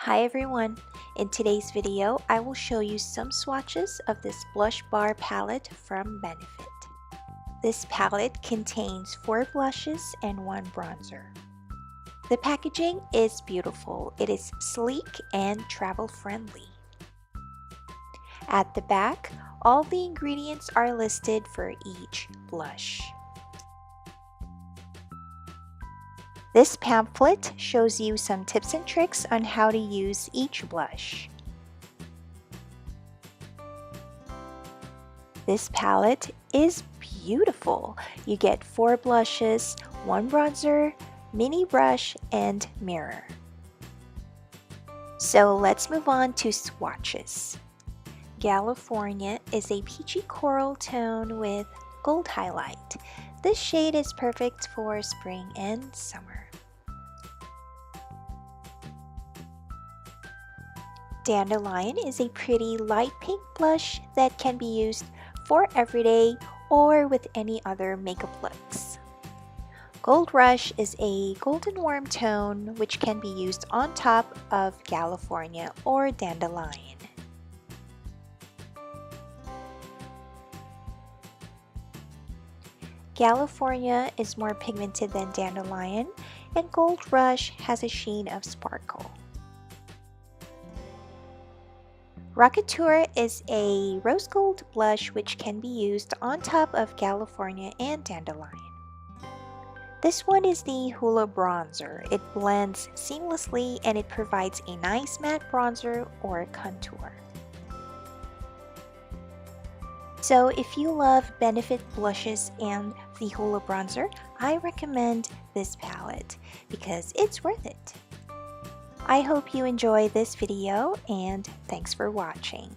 Hi everyone! In today's video, I will show you some swatches of this blush bar palette from Benefit. This palette contains 4 blushes and 1 bronzer. The packaging is beautiful. It is sleek and travel friendly. At the back, all the ingredients are listed for each blush. This pamphlet shows you some tips and tricks on how to use each blush. This palette is beautiful. You get 4 blushes, 1 bronzer, mini brush, and mirror. So let's move on to swatches. California is a peachy coral tone with gold highlight. This shade is perfect for spring and summer. Dandelion is a pretty light pink blush that can be used for everyday or with any other makeup looks. Gold Rush is a golden warm tone which can be used on top of California or Dandelion. California is more pigmented than Dandelion, and Gold Rush has a sheen of sparkle. Rocketeur is a rose gold blush which can be used on top of California and Dandelion. This one is the Hoola Bronzer. It blends seamlessly and it provides a nice matte bronzer or contour. So if you love Benefit blushes and the Hoola Bronzer, I recommend this palette because it's worth it. I hope you enjoy this video and thanks for watching.